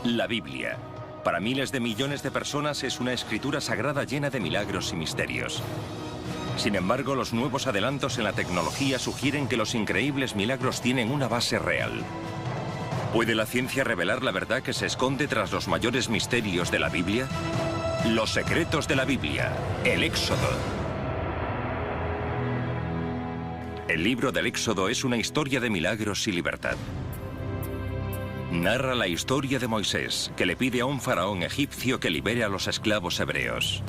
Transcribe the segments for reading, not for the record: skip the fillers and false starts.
La Biblia. Para miles de millones de personas es una escritura sagrada llena de milagros y misterios. Sin embargo, los nuevos adelantos en la tecnología sugieren que los increíbles milagros tienen una base real. ¿Puede la ciencia revelar la verdad que se esconde tras los mayores misterios de la Biblia? Los secretos de la Biblia. El Éxodo. El libro del Éxodo es una historia de milagros y libertad. Narra la historia de Moisés, que le pide a un faraón egipcio que libere a los esclavos hebreos.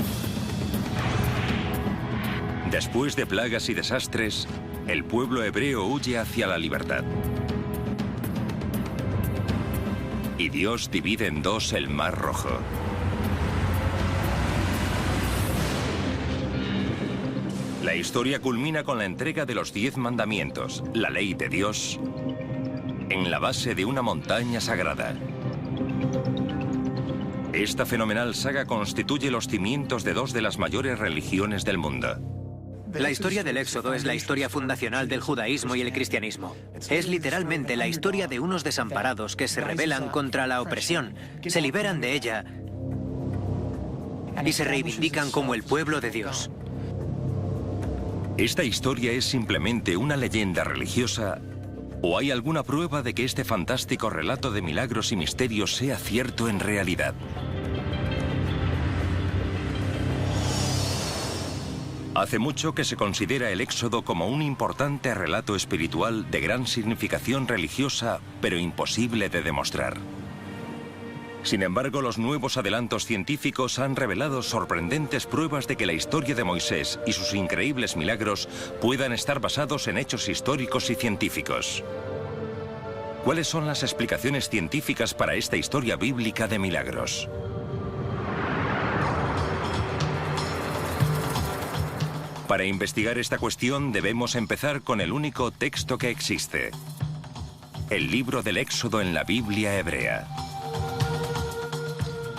Después de plagas y desastres, el pueblo hebreo huye hacia la libertad. Y Dios divide en dos el Mar Rojo. La historia culmina con la entrega de los 10 mandamientos, la ley de Dios, en la base de una montaña sagrada. Esta fenomenal saga constituye los cimientos de dos de las mayores religiones del mundo. La historia del Éxodo es la historia fundacional del judaísmo y el cristianismo. Es literalmente la historia de unos desamparados que se rebelan contra la opresión, se liberan de ella y se reivindican como el pueblo de Dios. ¿Esta historia es simplemente una leyenda religiosa o hay alguna prueba de que este fantástico relato de milagros y misterios sea cierto en realidad? Hace mucho que se considera el Éxodo como un importante relato espiritual de gran significación religiosa, pero imposible de demostrar. Sin embargo, los nuevos adelantos científicos han revelado sorprendentes pruebas de que la historia de Moisés y sus increíbles milagros puedan estar basados en hechos históricos y científicos. ¿Cuáles son las explicaciones científicas para esta historia bíblica de milagros? Para investigar esta cuestión debemos empezar con el único texto que existe: el libro del Éxodo en la Biblia hebrea.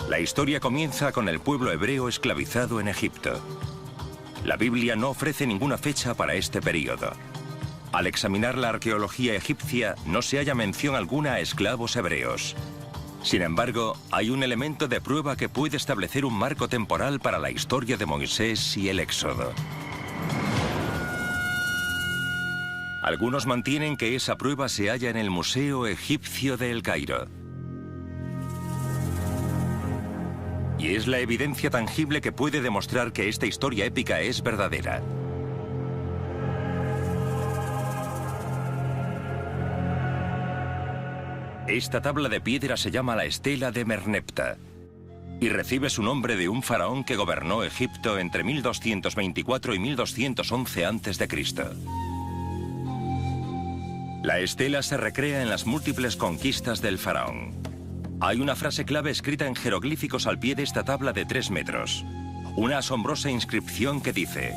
La historia comienza con el pueblo hebreo esclavizado en Egipto. La Biblia no ofrece ninguna fecha para este período. Al examinar la arqueología egipcia, no se halla mención alguna a esclavos hebreos. Sin embargo, hay un elemento de prueba que puede establecer un marco temporal para la historia de Moisés y el Éxodo. Algunos mantienen que esa prueba se halla en el Museo Egipcio de El Cairo. Y es la evidencia tangible que puede demostrar que esta historia épica es verdadera. Esta tabla de piedra se llama la Estela de Merneptah y recibe su nombre de un faraón que gobernó Egipto entre 1224 y 1211 a.C. La estela se recrea en las múltiples conquistas del faraón. Hay una frase clave escrita en jeroglíficos al pie de esta tabla de 3 metros. Una asombrosa inscripción que dice: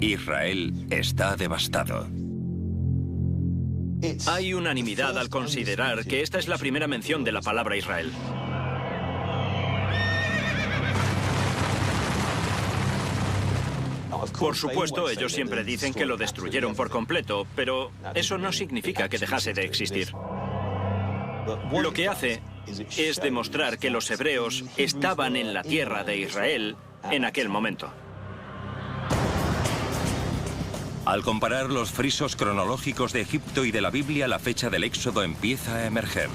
Israel está devastado. Hay unanimidad al considerar que esta es la primera mención de la palabra Israel. Por supuesto, ellos siempre dicen que lo destruyeron por completo, pero eso no significa que dejase de existir. Lo que hace es demostrar que los hebreos estaban en la tierra de Israel en aquel momento. Al comparar los frisos cronológicos de Egipto y de la Biblia, la fecha del Éxodo empieza a emerger.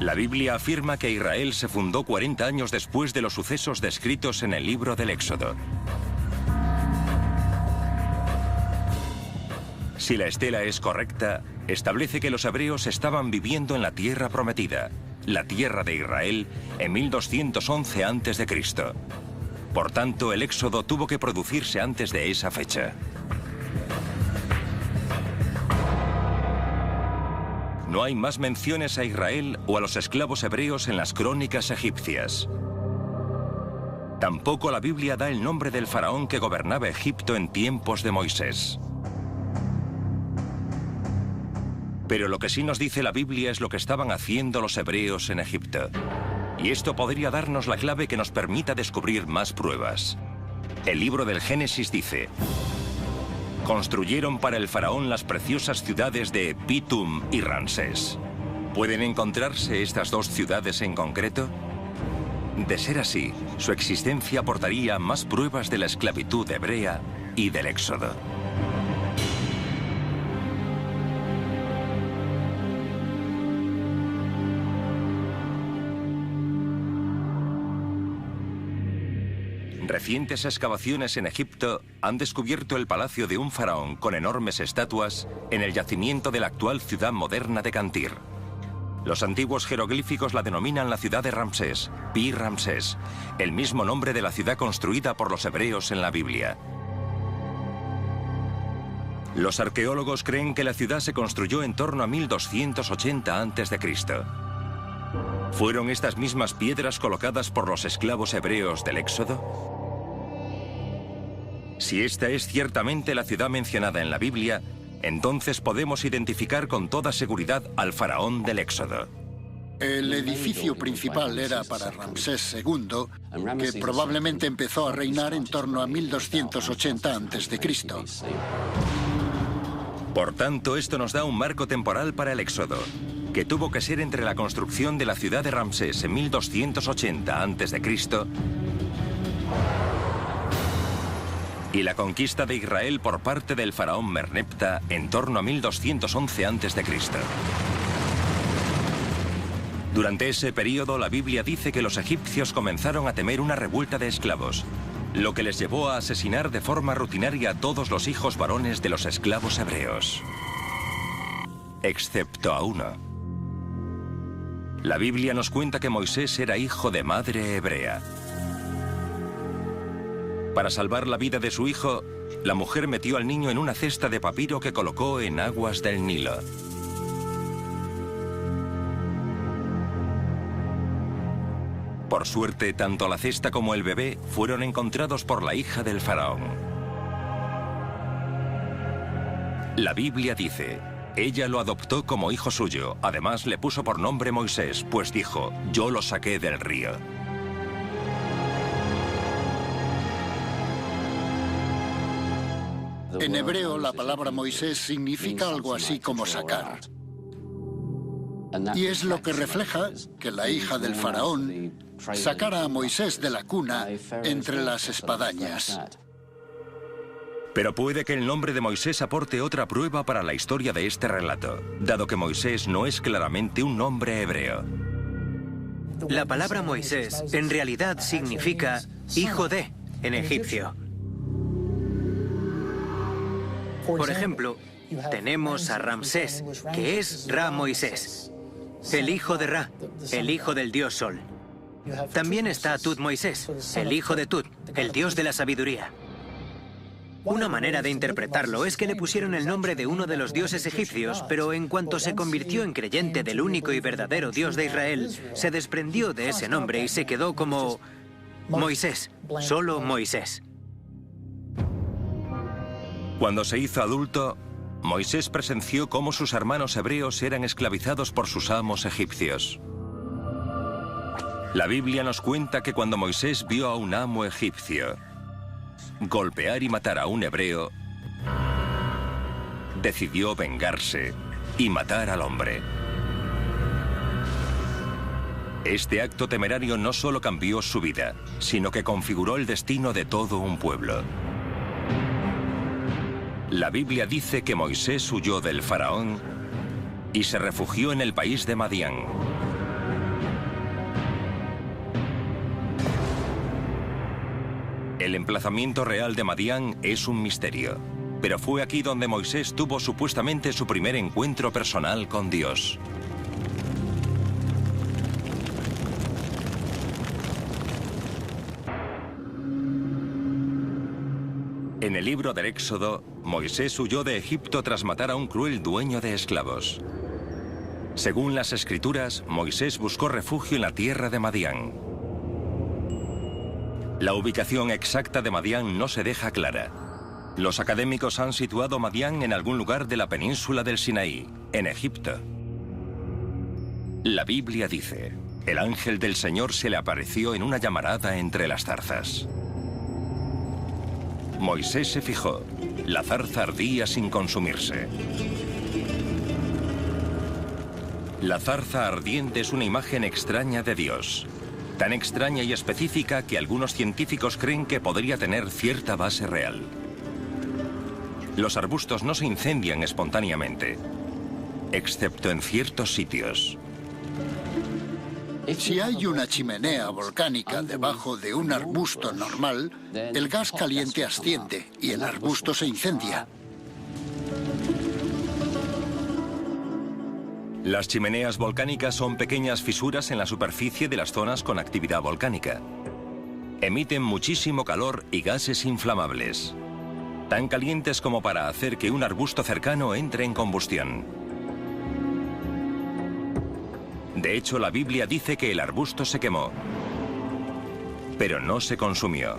La Biblia afirma que Israel se fundó 40 años después de los sucesos descritos en el libro del Éxodo. Si la estela es correcta, establece que los hebreos estaban viviendo en la tierra prometida, la tierra de Israel, en 1211 a.C. Por tanto, el Éxodo tuvo que producirse antes de esa fecha. No hay más menciones a Israel o a los esclavos hebreos en las crónicas egipcias. Tampoco la Biblia da el nombre del faraón que gobernaba Egipto en tiempos de Moisés. Pero lo que sí nos dice la Biblia es lo que estaban haciendo los hebreos en Egipto. Y esto podría darnos la clave que nos permita descubrir más pruebas. El libro del Génesis dice: construyeron para el faraón las preciosas ciudades de Pitum y Ramsés. ¿Pueden encontrarse estas dos ciudades en concreto? De ser así, su existencia aportaría más pruebas de la esclavitud hebrea y del éxodo. Recientes excavaciones en Egipto han descubierto el palacio de un faraón con enormes estatuas en el yacimiento de la actual ciudad moderna de Cantir. Los antiguos jeroglíficos la denominan la ciudad de Ramsés, Pi Ramsés, el mismo nombre de la ciudad construida por los hebreos en la Biblia. Los arqueólogos creen que la ciudad se construyó en torno a 1280 a.C. ¿Fueron estas mismas piedras colocadas por los esclavos hebreos del Éxodo? Si esta es ciertamente la ciudad mencionada en la Biblia, entonces podemos identificar con toda seguridad al faraón del Éxodo. El edificio principal era para Ramsés II, que probablemente empezó a reinar en torno a 1280 a.C. Por tanto, esto nos da un marco temporal para el Éxodo, que tuvo que ser entre la construcción de la ciudad de Ramsés en 1280 a.C. y la conquista de Israel por parte del faraón Merneptah en torno a 1211 a.C. Durante ese periodo, la Biblia dice que los egipcios comenzaron a temer una revuelta de esclavos, lo que les llevó a asesinar de forma rutinaria a todos los hijos varones de los esclavos hebreos, excepto a uno. La Biblia nos cuenta que Moisés era hijo de madre hebrea. Para salvar la vida de su hijo, la mujer metió al niño en una cesta de papiro que colocó en aguas del Nilo. Por suerte, tanto la cesta como el bebé fueron encontrados por la hija del faraón. La Biblia dice: ella lo adoptó como hijo suyo, además le puso por nombre Moisés, pues dijo: yo lo saqué del río. En hebreo, la palabra Moisés significa algo así como sacar. Y es lo que refleja que la hija del faraón sacara a Moisés de la cuna entre las espadañas. Pero puede que el nombre de Moisés aporte otra prueba para la historia de este relato, dado que Moisés no es claramente un nombre hebreo. La palabra Moisés en realidad significa hijo de en egipcio. Por ejemplo, tenemos a Ramsés, que es Ra-Moisés, el hijo de Ra, el hijo del dios Sol. También está Tut-Moisés, el hijo de Tut, el dios de la sabiduría. Una manera de interpretarlo es que le pusieron el nombre de uno de los dioses egipcios, pero en cuanto se convirtió en creyente del único y verdadero Dios de Israel, se desprendió de ese nombre y se quedó como Moisés, solo Moisés. Cuando se hizo adulto, Moisés presenció cómo sus hermanos hebreos eran esclavizados por sus amos egipcios. La Biblia nos cuenta que cuando Moisés vio a un amo egipcio golpear y matar a un hebreo, decidió vengarse y matar al hombre. Este acto temerario no solo cambió su vida, sino que configuró el destino de todo un pueblo. La Biblia dice que Moisés huyó del faraón y se refugió en el país de Madián. El emplazamiento real de Madián es un misterio, pero fue aquí donde Moisés tuvo supuestamente su primer encuentro personal con Dios. En el libro del Éxodo, Moisés huyó de Egipto tras matar a un cruel dueño de esclavos. Según las Escrituras, Moisés buscó refugio en la tierra de Madián. La ubicación exacta de Madián no se deja clara. Los académicos han situado Madián en algún lugar de la península del Sinaí, en Egipto. La Biblia dice: el ángel del Señor se le apareció en una llamarada entre las zarzas. Moisés se fijó, la zarza ardía sin consumirse. La zarza ardiente es una imagen extraña de Dios. Tan extraña y específica que algunos científicos creen que podría tener cierta base real. Los arbustos no se incendian espontáneamente, excepto en ciertos sitios. Si hay una chimenea volcánica debajo de un arbusto normal, el gas caliente asciende y el arbusto se incendia. Las chimeneas volcánicas son pequeñas fisuras en la superficie de las zonas con actividad volcánica. Emiten muchísimo calor y gases inflamables, tan calientes como para hacer que un arbusto cercano entre en combustión. De hecho, la Biblia dice que el arbusto se quemó, pero no se consumió.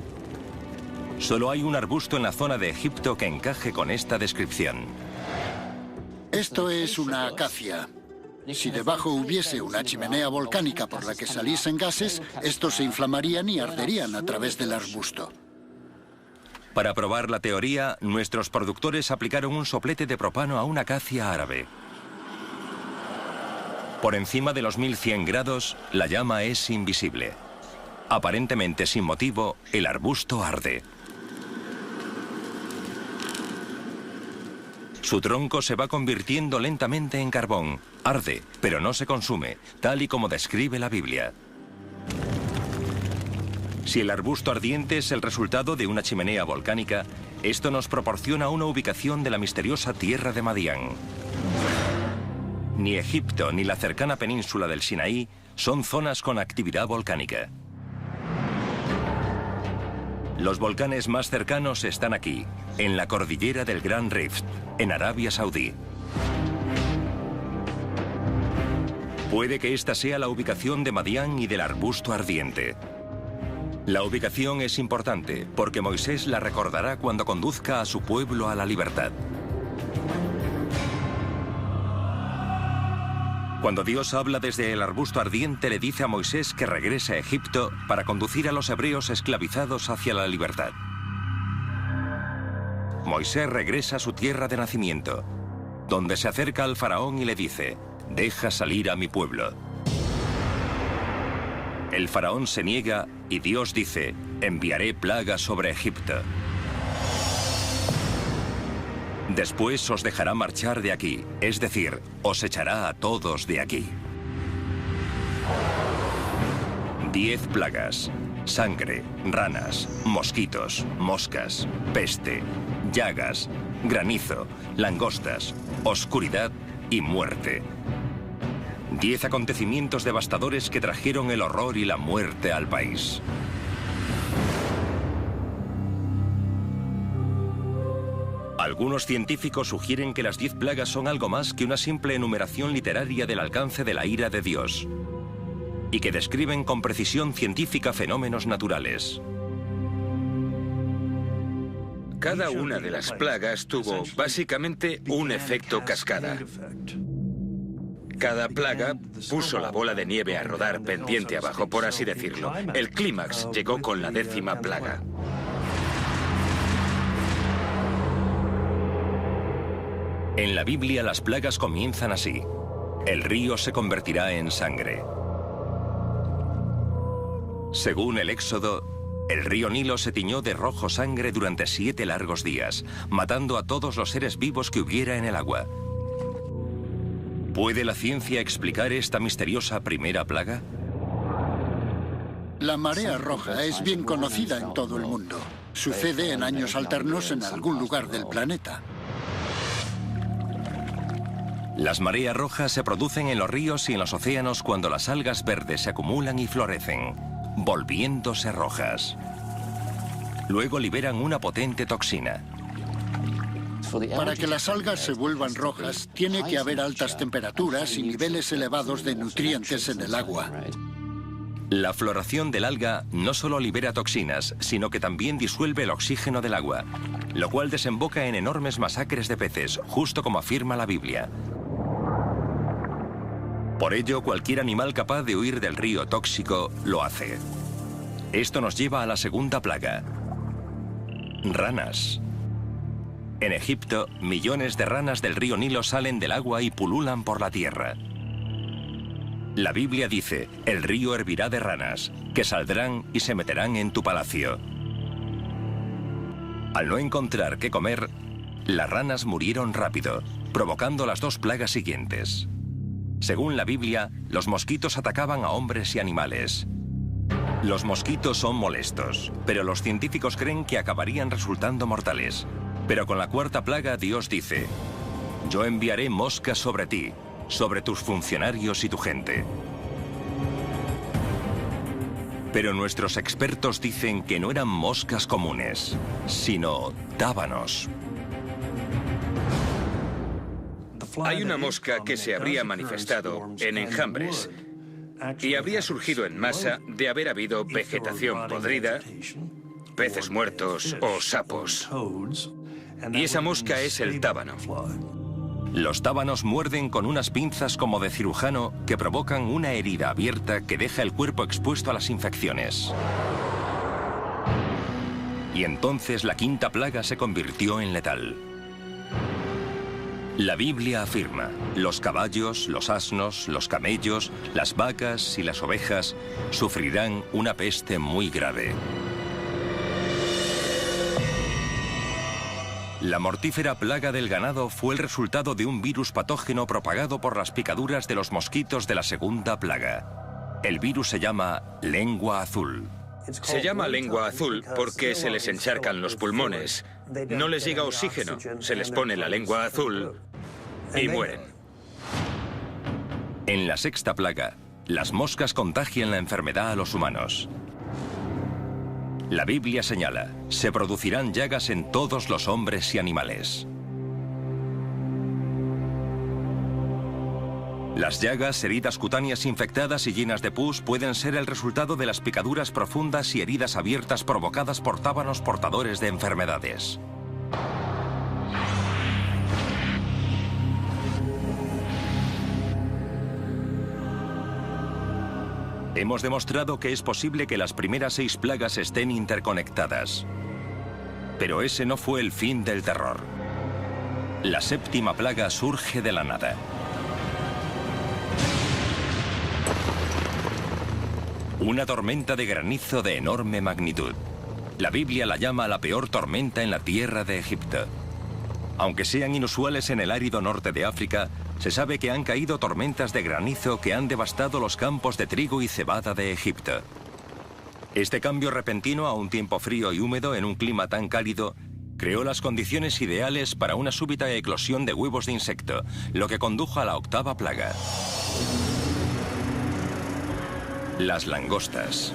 Solo hay un arbusto en la zona de Egipto que encaje con esta descripción. Esto es una acacia. Si debajo hubiese una chimenea volcánica por la que saliesen gases, estos se inflamarían y arderían a través del arbusto. Para probar la teoría, nuestros productores aplicaron un soplete de propano a una acacia árabe. Por encima de los 1100 grados, la llama es invisible. Aparentemente sin motivo, el arbusto arde. Su tronco se va convirtiendo lentamente en carbón. Arde, pero no se consume, tal y como describe la Biblia. Si el arbusto ardiente es el resultado de una chimenea volcánica, esto nos proporciona una ubicación de la misteriosa tierra de Madián. Ni Egipto ni la cercana península del Sinaí son zonas con actividad volcánica. Los volcanes más cercanos están aquí, en la cordillera del Gran Rift, en Arabia Saudí. Puede que esta sea la ubicación de Madián y del arbusto ardiente. La ubicación es importante porque Moisés la recordará cuando conduzca a su pueblo a la libertad. Cuando Dios habla desde el arbusto ardiente, le dice a Moisés que regrese a Egipto para conducir a los hebreos esclavizados hacia la libertad. Moisés regresa a su tierra de nacimiento, donde se acerca al faraón y le dice: «Deja salir a mi pueblo». El faraón se niega y Dios dice: «Enviaré plagas sobre Egipto. Después os dejará marchar de aquí, es decir, os echará a todos de aquí». 10 plagas: sangre, ranas, mosquitos, moscas, peste, llagas, granizo, langostas, oscuridad y muerte. 10 acontecimientos devastadores que trajeron el horror y la muerte al país. Algunos científicos sugieren que las 10 plagas son algo más que una simple enumeración literaria del alcance de la ira de Dios, y que describen con precisión científica fenómenos naturales. Cada una de las plagas tuvo básicamente un efecto cascada. Cada plaga puso la bola de nieve a rodar pendiente abajo, por así decirlo. El clímax llegó con la 10ª plaga. En la Biblia las plagas comienzan así: el río se convertirá en sangre. Según el Éxodo, el río Nilo se tiñó de rojo sangre durante 7 largos días, matando a todos los seres vivos que hubiera en el agua. ¿Puede la ciencia explicar esta misteriosa primera plaga? La marea roja es bien conocida en todo el mundo. Sucede en años alternos en algún lugar del planeta. Las mareas rojas se producen en los ríos y en los océanos cuando las algas verdes se acumulan y florecen, volviéndose rojas. Luego liberan una potente toxina. Para que las algas se vuelvan rojas, tiene que haber altas temperaturas y niveles elevados de nutrientes en el agua. La floración del alga no solo libera toxinas, sino que también disuelve el oxígeno del agua, lo cual desemboca en enormes masacres de peces, justo como afirma la Biblia. Por ello, cualquier animal capaz de huir del río tóxico lo hace. Esto nos lleva a la segunda plaga: ranas. En Egipto, millones de ranas del río Nilo salen del agua y pululan por la tierra. La Biblia dice, el río hervirá de ranas, que saldrán y se meterán en tu palacio. Al no encontrar qué comer, las ranas murieron rápido, provocando las 2 plagas siguientes. Según la Biblia, los mosquitos atacaban a hombres y animales. Los mosquitos son molestos, pero los científicos creen que acabarían resultando mortales. Pero con la 4ª plaga Dios dice, yo enviaré moscas sobre ti, sobre tus funcionarios y tu gente. Pero nuestros expertos dicen que no eran moscas comunes, sino tábanos. Hay una mosca que se habría manifestado en enjambres y habría surgido en masa de haber habido vegetación podrida, peces muertos o sapos. Y esa mosca es el tábano. Los tábanos muerden con unas pinzas como de cirujano que provocan una herida abierta que deja el cuerpo expuesto a las infecciones. Y entonces la 5ª plaga se convirtió en letal. La Biblia afirma, los caballos, los asnos, los camellos, las vacas y las ovejas sufrirán una peste muy grave. La mortífera plaga del ganado fue el resultado de un virus patógeno propagado por las picaduras de los mosquitos de la 2ª plaga. El virus se llama lengua azul. Se llama lengua azul porque se les encharcan los pulmones. No les llega oxígeno, se les pone la lengua azul y mueren. En la 6ª plaga, las moscas contagian la enfermedad a los humanos. La Biblia señala, se producirán llagas en todos los hombres y animales. Las llagas, heridas cutáneas infectadas y llenas de pus pueden ser el resultado de las picaduras profundas y heridas abiertas provocadas por tábanos portadores de enfermedades. Hemos demostrado que es posible que las primeras 6 plagas estén interconectadas. Pero ese no fue el fin del terror. La 7ª plaga surge de la nada. Una tormenta de granizo de enorme magnitud. La Biblia la llama la peor tormenta en la tierra de Egipto. Aunque sean inusuales en el árido norte de África, se sabe que han caído tormentas de granizo que han devastado los campos de trigo y cebada de Egipto. Este cambio repentino a un tiempo frío y húmedo en un clima tan cálido creó las condiciones ideales para una súbita eclosión de huevos de insecto, lo que condujo a la 8ª plaga. Las langostas.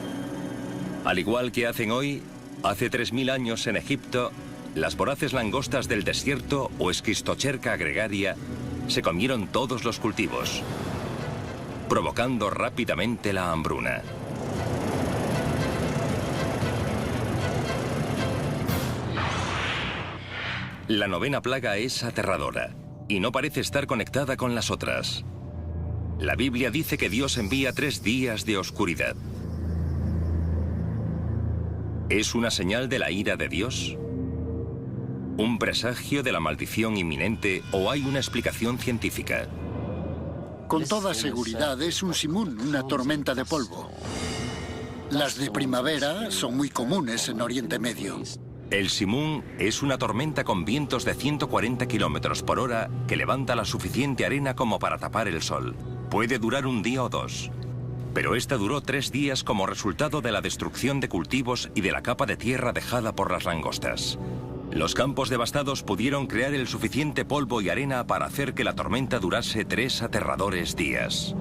Al igual que hacen hoy, hace 3000 años en Egipto, las voraces langostas del desierto o Schistocerca gregaria se comieron todos los cultivos, provocando rápidamente la hambruna. La 9ª plaga es aterradora y no parece estar conectada con las otras. La Biblia dice que Dios envía 3 días de oscuridad. ¿Es una señal de la ira de Dios? ¿Un presagio de la maldición inminente o hay una explicación científica? Con toda seguridad es un simún, una tormenta de polvo. Las de primavera son muy comunes en Oriente Medio. El simún es una tormenta con vientos de 140 kilómetros por hora que levanta la suficiente arena como para tapar el sol. Puede durar un día o 2. Pero esta duró 3 días como resultado de la destrucción de cultivos y de la capa de tierra dejada por las langostas. Los campos devastados pudieron crear el suficiente polvo y arena para hacer que la tormenta durase 3 aterradores días.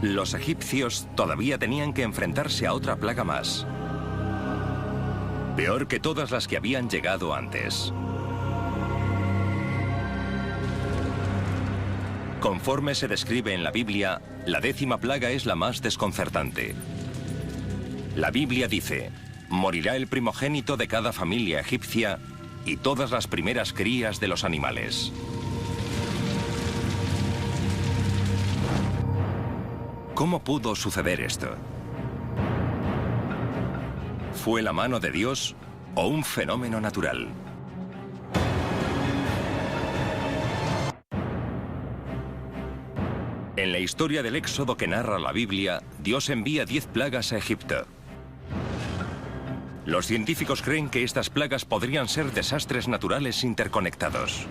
Los egipcios todavía tenían que enfrentarse a otra plaga más. Peor que todas las que habían llegado antes. Conforme se describe en la Biblia, la 10ª plaga es la más desconcertante. La Biblia dice, morirá el primogénito de cada familia egipcia y todas las primeras crías de los animales. ¿Cómo pudo suceder esto? ¿Fue la mano de Dios o un fenómeno natural? En la historia del Éxodo que narra la Biblia, Dios envía 10 plagas a Egipto. Los científicos creen que estas plagas podrían ser desastres naturales interconectados.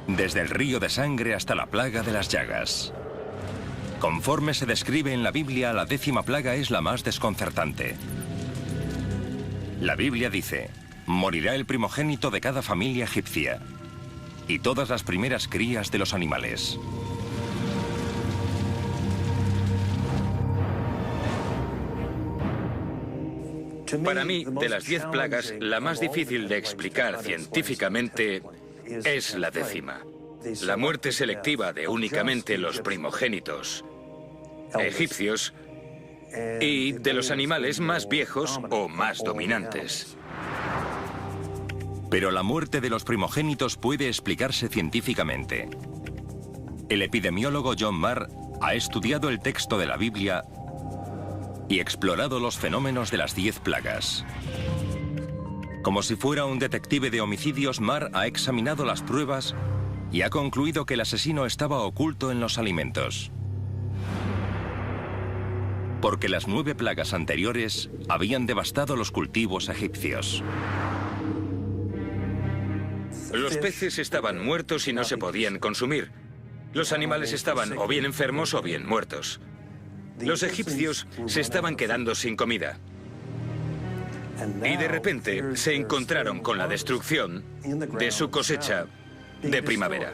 Desde el río de sangre hasta la plaga de las llagas. Conforme se describe en la Biblia, la 10ª plaga es la más desconcertante. La Biblia dice: morirá el primogénito de cada familia egipcia y todas las primeras crías de los animales. Para mí, de las 10 plagas, la más difícil de explicar científicamente es la 10ª. La muerte selectiva de únicamente los primogénitos egipcios y de los animales más viejos o más dominantes. Pero la muerte de los primogénitos puede explicarse científicamente. El epidemiólogo John Marr ha estudiado el texto de la Biblia y explorado los fenómenos de las 10 plagas. Como si fuera un detective de homicidios, Marr ha examinado las pruebas y ha concluido que el asesino estaba oculto en los alimentos. Porque las 9 plagas anteriores habían devastado los cultivos egipcios. Los peces estaban muertos y no se podían consumir. Los animales estaban o bien enfermos o bien muertos. Los egipcios se estaban quedando sin comida. Y de repente se encontraron con la destrucción de su cosecha de primavera.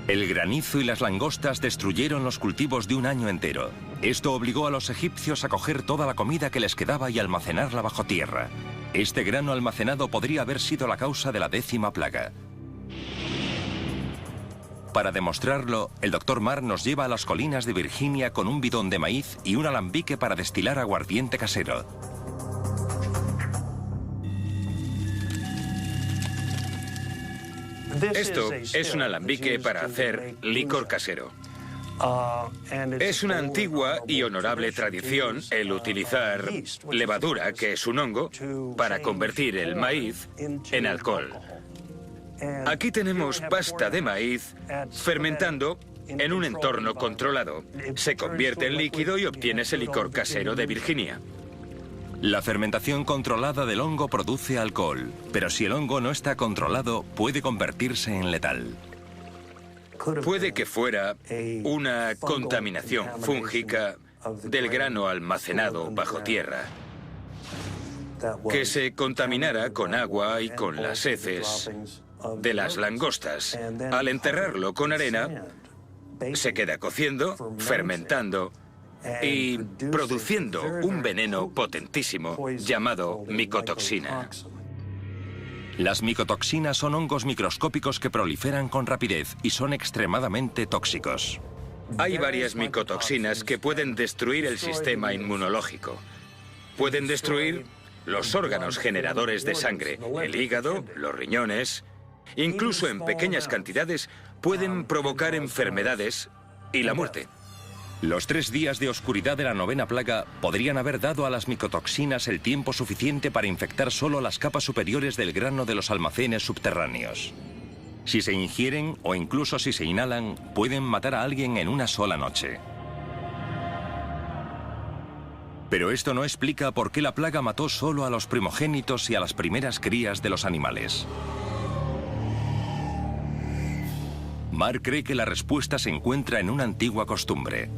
El granizo y las langostas destruyeron los cultivos de un año entero. Esto obligó a los egipcios a coger toda la comida que les quedaba y almacenarla bajo tierra. Este grano almacenado podría haber sido la causa de la 10ª plaga. Para demostrarlo, el Dr. Marr nos lleva a las colinas de Virginia con un bidón de maíz y un alambique para destilar aguardiente casero. Esto es un alambique para hacer licor casero. Es una antigua y honorable tradición el utilizar levadura, que es un hongo, para convertir el maíz en alcohol. Aquí tenemos pasta de maíz fermentando en un entorno controlado. Se convierte en líquido y obtienes el licor casero de Virginia. La fermentación controlada del hongo produce alcohol, pero si el hongo no está controlado, puede convertirse en letal. Puede que fuera una contaminación fúngica del grano almacenado bajo tierra, que se contaminara con agua y con las heces de las langostas. Al enterrarlo con arena, se queda cociendo, fermentando y produciendo un veneno potentísimo llamado micotoxina. Las micotoxinas son hongos microscópicos que proliferan con rapidez y son extremadamente tóxicos. Hay varias micotoxinas que pueden destruir el sistema inmunológico. Pueden destruir los órganos generadores de sangre, el hígado, los riñones. Incluso en pequeñas cantidades pueden provocar enfermedades y la muerte. Los 3 días de oscuridad de la 9ª plaga podrían haber dado a las micotoxinas el tiempo suficiente para infectar solo las capas superiores del grano de los almacenes subterráneos. Si se ingieren o incluso si se inhalan, pueden matar a alguien en una sola noche. Pero esto no explica por qué la plaga mató solo a los primogénitos y a las primeras crías de los animales. Marr cree que la respuesta se encuentra en una antigua costumbre.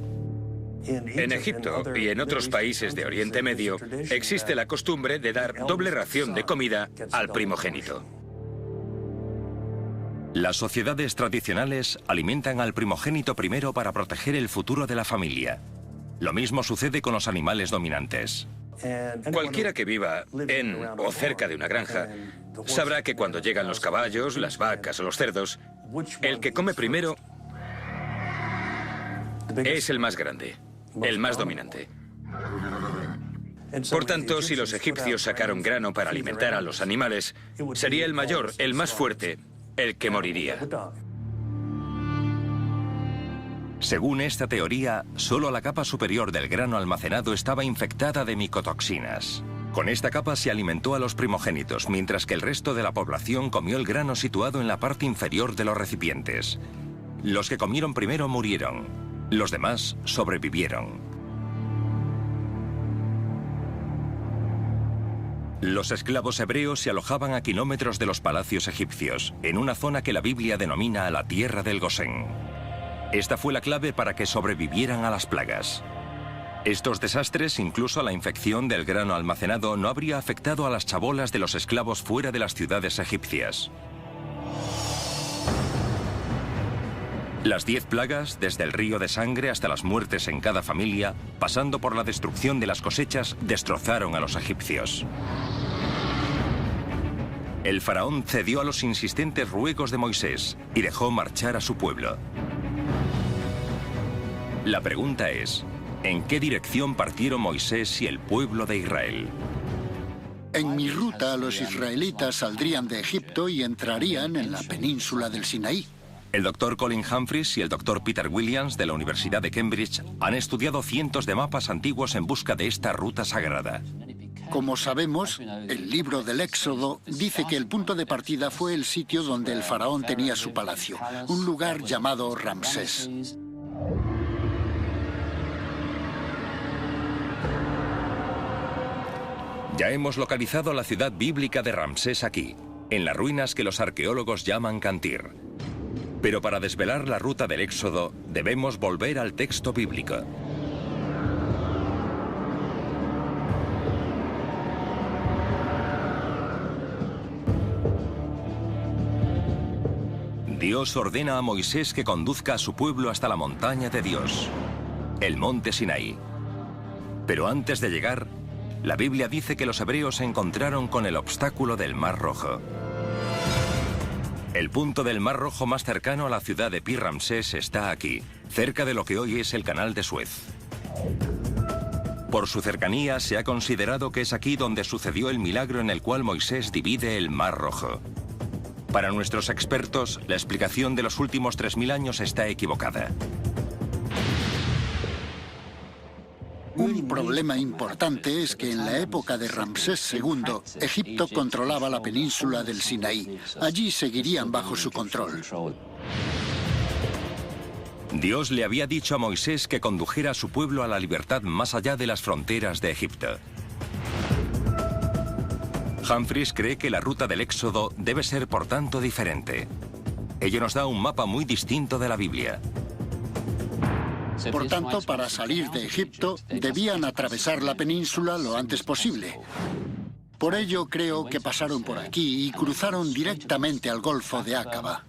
En Egipto y en otros países de Oriente Medio existe la costumbre de dar doble ración de comida al primogénito. Las sociedades tradicionales alimentan al primogénito primero para proteger el futuro de la familia. Lo mismo sucede con los animales dominantes. Cualquiera que viva en o cerca de una granja sabrá que cuando llegan los caballos, las vacas o los cerdos, el que come primero es el más grande, el más dominante. Por tanto, si los egipcios sacaron grano para alimentar a los animales, sería el mayor, el más fuerte, el que moriría. Según esta teoría, solo la capa superior del grano almacenado estaba infectada de micotoxinas. Con esta capa se alimentó a los primogénitos, mientras que el resto de la población comió el grano situado en la parte inferior de los recipientes. Los que comieron primero murieron, los demás sobrevivieron. Los esclavos hebreos se alojaban a kilómetros de los palacios egipcios, en una zona que la Biblia denomina la tierra del Gosén. Esta fue la clave para que sobrevivieran a las plagas. Estos desastres, incluso la infección del grano almacenado, no habría afectado a las chabolas de los esclavos fuera de las ciudades egipcias. Las 10 plagas, desde el río de sangre hasta las muertes en cada familia, pasando por la destrucción de las cosechas, destrozaron a los egipcios. El faraón cedió a los insistentes ruegos de Moisés y dejó marchar a su pueblo. La pregunta es, ¿en qué dirección partieron Moisés y el pueblo de Israel? En mi ruta, los israelitas saldrían de Egipto y entrarían en la península del Sinaí. El doctor Colin Humphreys y el doctor Peter Williams de la Universidad de Cambridge han estudiado cientos de mapas antiguos en busca de esta ruta sagrada. Como sabemos, el libro del Éxodo dice que el punto de partida fue el sitio donde el faraón tenía su palacio, un lugar llamado Ramsés. Ya hemos localizado la ciudad bíblica de Ramsés aquí, en las ruinas que los arqueólogos llaman Cantir. Pero para desvelar la ruta del Éxodo, debemos volver al texto bíblico. Dios ordena a Moisés que conduzca a su pueblo hasta la montaña de Dios, el monte Sinaí. Pero antes de llegar, la Biblia dice que los hebreos se encontraron con el obstáculo del Mar Rojo. El punto del Mar Rojo más cercano a la ciudad de Pi Ramsés está aquí, cerca de lo que hoy es el Canal de Suez. Por su cercanía, se ha considerado que es aquí donde sucedió el milagro en el cual Moisés divide el Mar Rojo. Para nuestros expertos, la explicación de los últimos 3000 años está equivocada. Un problema importante es que en la época de Ramsés II, Egipto controlaba la península del Sinaí. Allí seguirían bajo su control. Dios le había dicho a Moisés que condujera a su pueblo a la libertad más allá de las fronteras de Egipto. Humphreys cree que la ruta del Éxodo debe ser, por tanto, diferente. Ello nos da un mapa muy distinto de la Biblia. Por tanto, para salir de Egipto, debían atravesar la península lo antes posible. Por ello, creo que pasaron por aquí y cruzaron directamente al Golfo de Aqaba.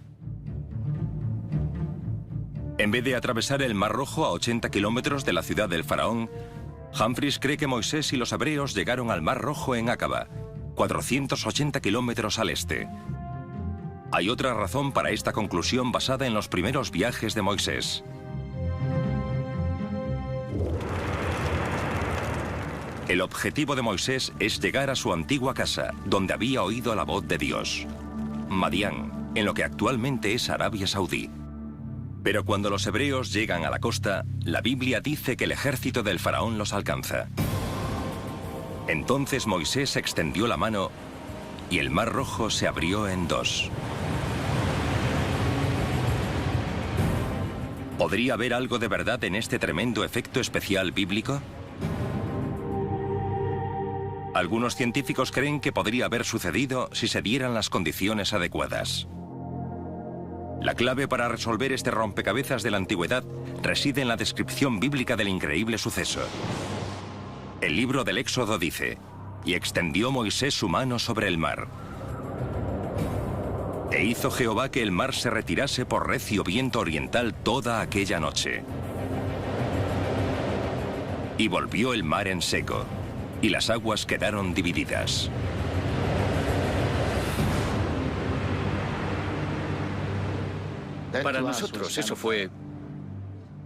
En vez de atravesar el Mar Rojo a 80 kilómetros de la ciudad del faraón, Humphreys cree que Moisés y los hebreos llegaron al Mar Rojo en Aqaba, 480 kilómetros al este. Hay otra razón para esta conclusión basada en los primeros viajes de Moisés. El objetivo de Moisés es llegar a su antigua casa, donde había oído la voz de Dios, Madián, en lo que actualmente es Arabia Saudí. Pero cuando los hebreos llegan a la costa, la Biblia dice que el ejército del faraón los alcanza. Entonces Moisés extendió la mano y el Mar Rojo se abrió en dos. ¿Podría haber algo de verdad en este tremendo efecto especial bíblico? Algunos científicos creen que podría haber sucedido si se dieran las condiciones adecuadas. La clave para resolver este rompecabezas de la antigüedad reside en la descripción bíblica del increíble suceso. El libro del Éxodo dice, y extendió Moisés su mano sobre el mar. E hizo Jehová que el mar se retirase por recio viento oriental toda aquella noche. Y volvió el mar en seco, y las aguas quedaron divididas. Para nosotros eso fue,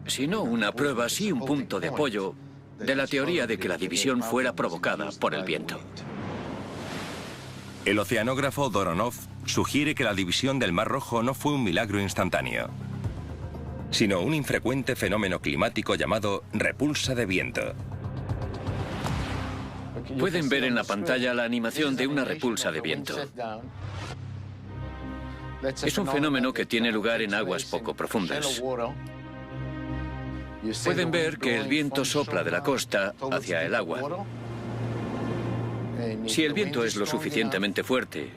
si no una prueba, sí un punto de apoyo de la teoría de que la división fuera provocada por el viento. El oceanógrafo Doronov sugiere que la división del Mar Rojo no fue un milagro instantáneo. sino un infrecuente fenómeno climático llamado repulsa de viento. Pueden ver en la pantalla la animación de una repulsa de viento. Es un fenómeno que tiene lugar en aguas poco profundas. Pueden ver que el viento sopla de la costa hacia el agua. Si el viento es lo suficientemente fuerte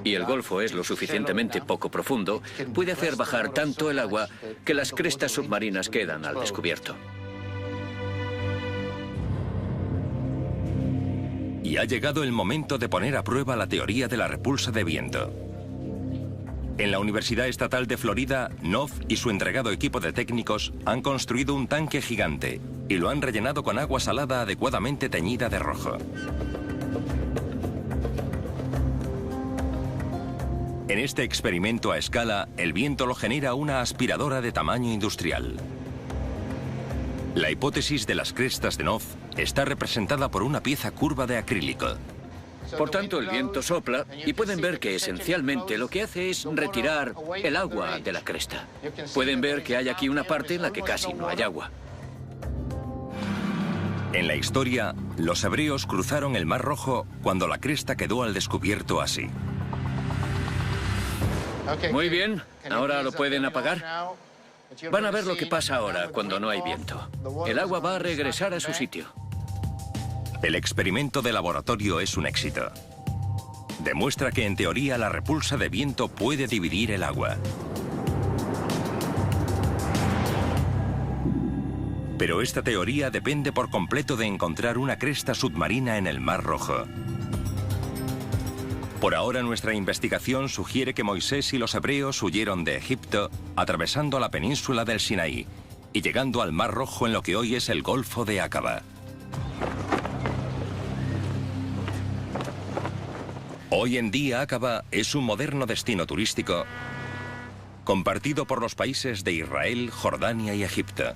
y el golfo es lo suficientemente poco profundo, puede hacer bajar tanto el agua que las crestas submarinas quedan al descubierto. Y ha llegado el momento de poner a prueba la teoría de la repulsa de viento. En la Universidad Estatal de Florida, Knopf y su entregado equipo de técnicos han construido un tanque gigante y lo han rellenado con agua salada adecuadamente teñida de rojo. En este experimento a escala, el viento lo genera una aspiradora de tamaño industrial. La hipótesis de las crestas de Knopf está representada por una pieza curva de acrílico. Por tanto, el viento sopla y pueden ver que esencialmente lo que hace es retirar el agua de la cresta. Pueden ver que hay aquí una parte en la que casi no hay agua. En la historia, los hebreos cruzaron el Mar Rojo cuando la cresta quedó al descubierto así. Muy bien, ¿ahora lo pueden apagar? Van a ver lo que pasa ahora cuando no hay viento. El agua va a regresar a su sitio. El experimento de laboratorio es un éxito. Demuestra que en teoría la repulsa de viento puede dividir el agua. Pero esta teoría depende por completo de encontrar una cresta submarina en el Mar Rojo. Por ahora nuestra investigación sugiere que Moisés y los hebreos huyeron de Egipto atravesando la península del Sinaí y llegando al Mar Rojo en lo que hoy es el Golfo de Aqaba. Hoy en día Aqaba es un moderno destino turístico compartido por los países de Israel, Jordania y Egipto.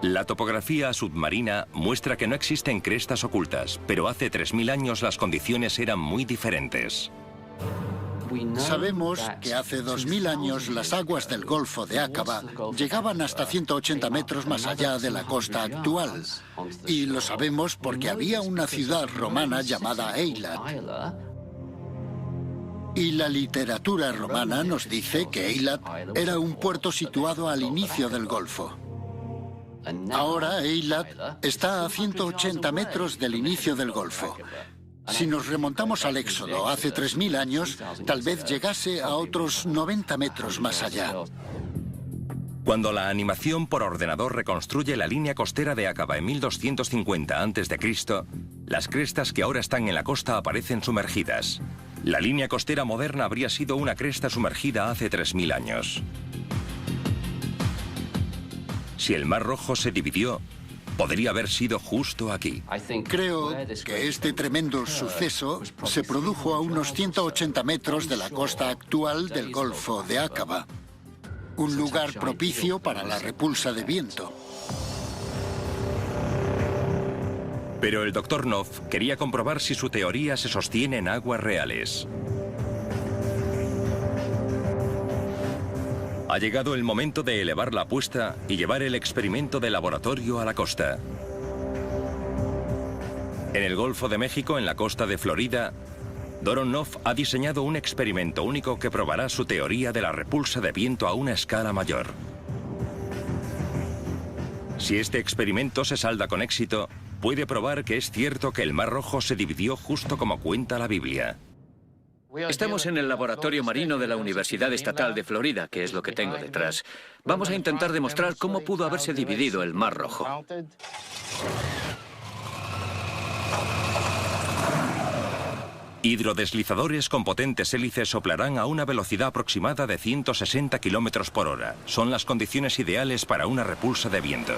La topografía submarina muestra que no existen crestas ocultas, pero hace 3000 años las condiciones eran muy diferentes. Sabemos que hace 2000 años las aguas del Golfo de Aqaba llegaban hasta 180 metros más allá de la costa actual. Y lo sabemos porque había una ciudad romana llamada Eilat. Y la literatura romana nos dice que Eilat era un puerto situado al inicio del Golfo. Ahora Eilat está a 180 metros del inicio del Golfo. Si nos remontamos al Éxodo hace 3000 años, tal vez llegase a otros 90 metros más allá. Cuando la animación por ordenador reconstruye la línea costera de Aqaba en 1250 a.C., las crestas que ahora están en la costa aparecen sumergidas. La línea costera moderna habría sido una cresta sumergida hace 3000 años. Si el Mar Rojo se dividió, podría haber sido justo aquí. Creo que este tremendo suceso se produjo a unos 180 metros de la costa actual del Golfo de Aqaba, un lugar propicio para la repulsa de viento. Pero el Dr. Knopf quería comprobar si su teoría se sostiene en aguas reales. Ha llegado el momento de elevar la apuesta y llevar el experimento de laboratorio a la costa. En el Golfo de México, en la costa de Florida, Doron Knopf ha diseñado un experimento único que probará su teoría de la repulsa de viento a una escala mayor. Si este experimento se salda con éxito, puede probar que es cierto que el Mar Rojo se dividió justo como cuenta la Biblia. Estamos en el laboratorio marino de la Universidad Estatal de Florida, que es lo que tengo detrás. Vamos a intentar demostrar cómo pudo haberse dividido el Mar Rojo. Hidrodeslizadores con potentes hélices soplarán a una velocidad aproximada de 160 km por hora. Son las condiciones ideales para una repulsa de viento.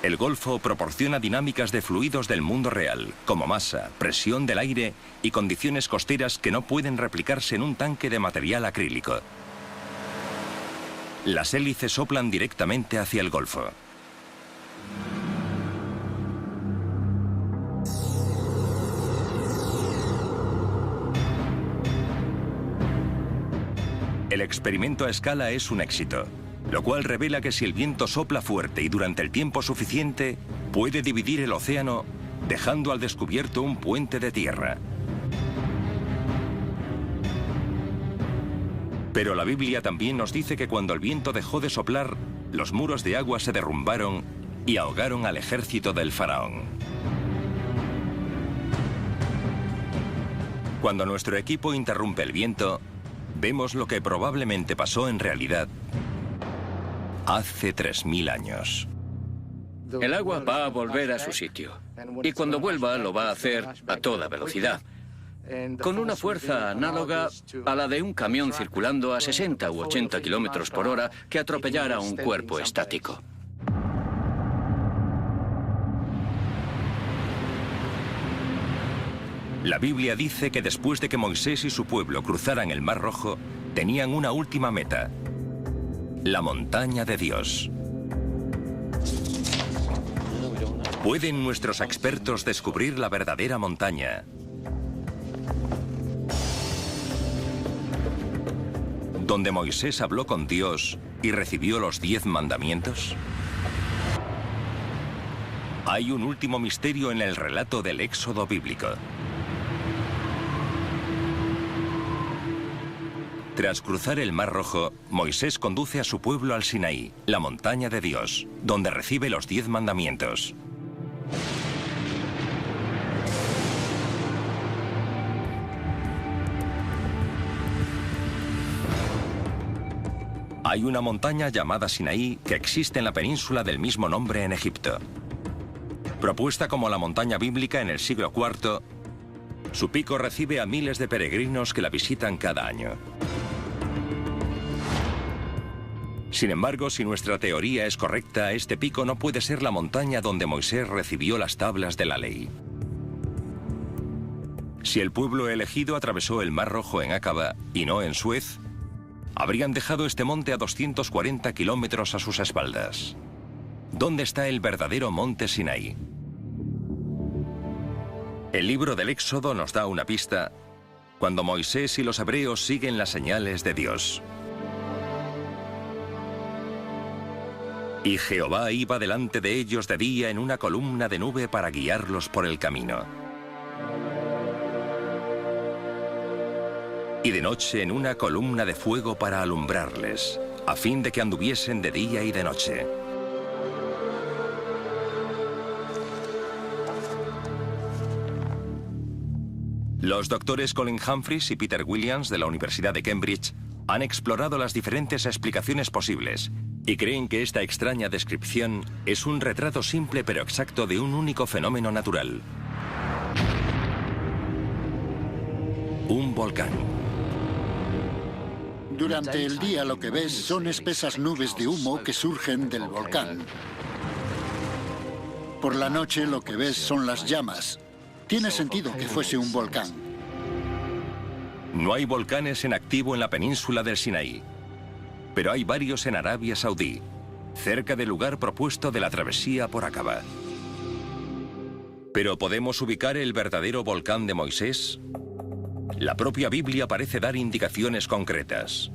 El Golfo proporciona dinámicas de fluidos del mundo real, como masa, presión del aire y condiciones costeras que no pueden replicarse en un tanque de material acrílico. Las hélices soplan directamente hacia el Golfo. El experimento a escala es un éxito, lo cual revela que si el viento sopla fuerte y durante el tiempo suficiente, puede dividir el océano, dejando al descubierto un puente de tierra. Pero la Biblia también nos dice que cuando el viento dejó de soplar, los muros de agua se derrumbaron y ahogaron al ejército del faraón. Cuando nuestro equipo interrumpe el viento, vemos lo que probablemente pasó en realidad hace 3000 años. El agua va a volver a su sitio. Y cuando vuelva lo va a hacer a toda velocidad, con una fuerza análoga a la de un camión circulando a 60 u 80 kilómetros por hora que atropellara un cuerpo estático. La Biblia dice que después de que Moisés y su pueblo cruzaran el Mar Rojo, tenían una última meta: la montaña de Dios. ¿Pueden nuestros expertos descubrir la verdadera montaña? ¿Donde Moisés habló con Dios y recibió los 10 mandamientos? Hay un último misterio en el relato del Éxodo bíblico. Tras cruzar el Mar Rojo, Moisés conduce a su pueblo al Sinaí, la montaña de Dios, donde recibe los 10 mandamientos. Hay una montaña llamada Sinaí que existe en la península del mismo nombre en Egipto. Propuesta como la montaña bíblica en el siglo IV, su pico recibe a miles de peregrinos que la visitan cada año. Sin embargo, si nuestra teoría es correcta, este pico no puede ser la montaña donde Moisés recibió las tablas de la ley. Si el pueblo elegido atravesó el Mar Rojo en Acaba y no en Suez, habrían dejado este monte a 240 kilómetros a sus espaldas. ¿Dónde está el verdadero monte Sinaí? El libro del Éxodo nos da una pista cuando Moisés y los hebreos siguen las señales de Dios. Y Jehová iba delante de ellos de día en una columna de nube para guiarlos por el camino. Y de noche en una columna de fuego para alumbrarles, a fin de que anduviesen de día y de noche. Los doctores Colin Humphreys y Peter Williams de la Universidad de Cambridge han explorado las diferentes explicaciones posibles y creen que esta extraña descripción es un retrato simple pero exacto de un único fenómeno natural: un volcán. Durante el día lo que ves son espesas nubes de humo que surgen del volcán. Por la noche lo que ves son las llamas. Tiene sentido que fuese un volcán. No hay volcanes en activo en la península del Sinaí, pero hay varios en Arabia Saudí, cerca del lugar propuesto de la travesía por Acaba. ¿Pero podemos ubicar el verdadero volcán de Moisés? La propia Biblia parece dar indicaciones concretas.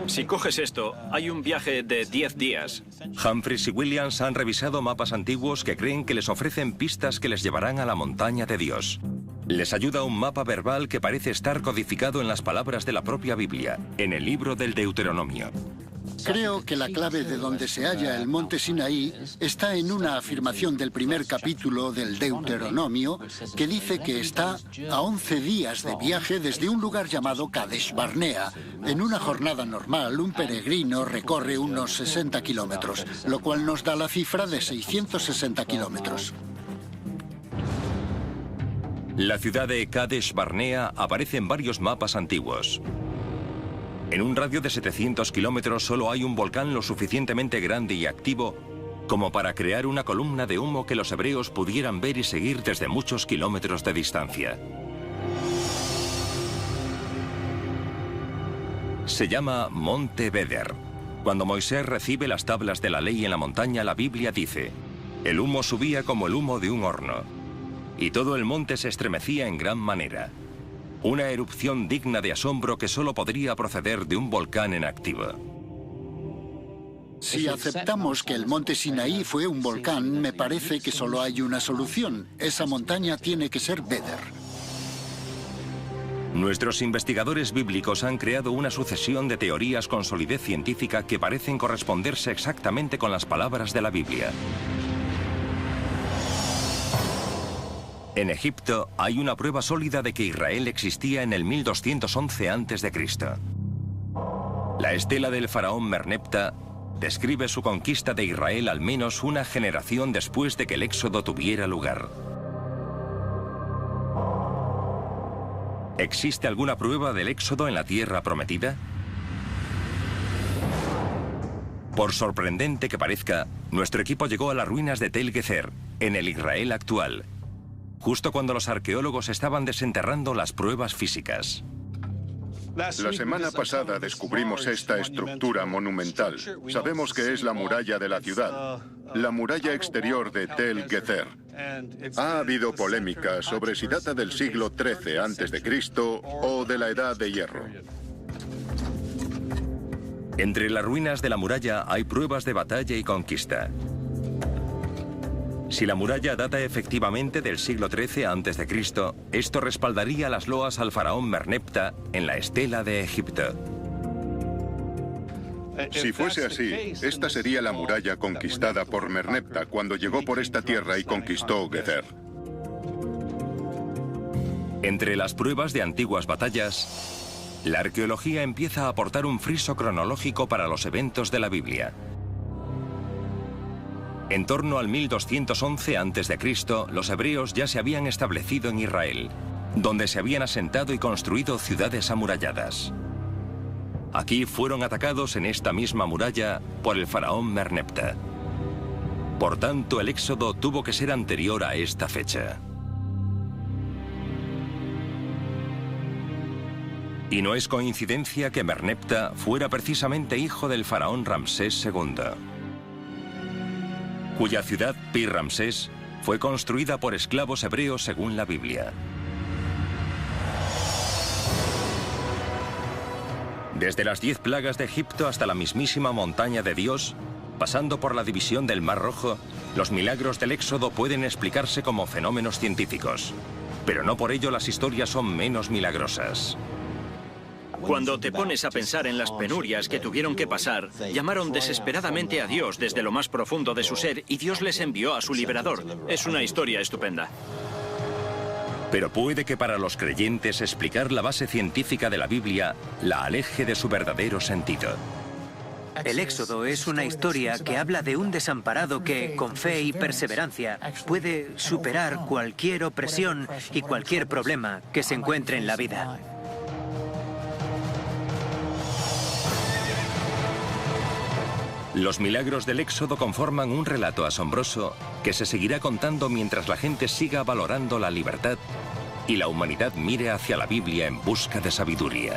Si coges esto, hay un viaje de 10 días. Humphreys y Williams han revisado mapas antiguos que creen que les ofrecen pistas que les llevarán a la montaña de Dios. Les ayuda un mapa verbal que parece estar codificado en las palabras de la propia Biblia, en el libro del Deuteronomio. Creo que la clave de donde se halla el monte Sinaí está en una afirmación del primer capítulo del Deuteronomio que dice que está a 11 días de viaje desde un lugar llamado Kadesh Barnea. En una jornada normal, un peregrino recorre unos 60 kilómetros, lo cual nos da la cifra de 660 kilómetros. La ciudad de Kadesh Barnea aparece en varios mapas antiguos. En un radio de 700 kilómetros solo hay un volcán lo suficientemente grande y activo como para crear una columna de humo que los hebreos pudieran ver y seguir desde muchos kilómetros de distancia. Se llama Monte Beder. Cuando Moisés recibe las tablas de la ley en la montaña, la Biblia dice: el humo subía como el humo de un horno, y todo el monte se estremecía en gran manera. Una erupción digna de asombro que solo podría proceder de un volcán en activo. Si aceptamos que el monte Sinaí fue un volcán, me parece que solo hay una solución. Esa montaña tiene que ser Vedder. Nuestros investigadores bíblicos han creado una sucesión de teorías con solidez científica que parecen corresponderse exactamente con las palabras de la Biblia. En Egipto hay una prueba sólida de que Israel existía en el 1211 a.C. La estela del faraón Merneptah describe su conquista de Israel al menos una generación después de que el éxodo tuviera lugar. ¿Existe alguna prueba del éxodo en la tierra prometida? Por sorprendente que parezca, nuestro equipo llegó a las ruinas de Tel Gezer, en el Israel actual, justo cuando los arqueólogos estaban desenterrando las pruebas físicas. La semana pasada descubrimos esta estructura monumental. Sabemos que es la muralla de la ciudad, la muralla exterior de Tel Gezer. Ha habido polémica sobre si data del siglo XIII a.C. o de la Edad de Hierro. Entre las ruinas de la muralla hay pruebas de batalla y conquista. Si la muralla data efectivamente del siglo XIII a.C., esto respaldaría las loas al faraón Merneptah en la estela de Egipto. Si fuese así, esta sería la muralla conquistada por Merneptah cuando llegó por esta tierra y conquistó Gezer. Entre las pruebas de antiguas batallas, la arqueología empieza a aportar un friso cronológico para los eventos de la Biblia. En torno al 1211 a.C., los hebreos ya se habían establecido en Israel, donde se habían asentado y construido ciudades amuralladas. Aquí fueron atacados en esta misma muralla por el faraón Merneptah. Por tanto, el éxodo tuvo que ser anterior a esta fecha. Y no es coincidencia que Merneptah fuera precisamente hijo del faraón Ramsés II, cuya ciudad Pi-Ramsés fue construida por esclavos hebreos según la Biblia. Desde las 10 plagas de Egipto hasta la mismísima montaña de Dios, pasando por la división del Mar Rojo, los milagros del Éxodo pueden explicarse como fenómenos científicos, pero no por ello las historias son menos milagrosas. Cuando te pones a pensar en las penurias que tuvieron que pasar, llamaron desesperadamente a Dios desde lo más profundo de su ser y Dios les envió a su liberador. Es una historia estupenda. Pero puede que para los creyentes explicar la base científica de la Biblia la aleje de su verdadero sentido. El Éxodo es una historia que habla de un desamparado que, con fe y perseverancia, puede superar cualquier opresión y cualquier problema que se encuentre en la vida. Los milagros del Éxodo conforman un relato asombroso que se seguirá contando mientras la gente siga valorando la libertad y la humanidad mire hacia la Biblia en busca de sabiduría.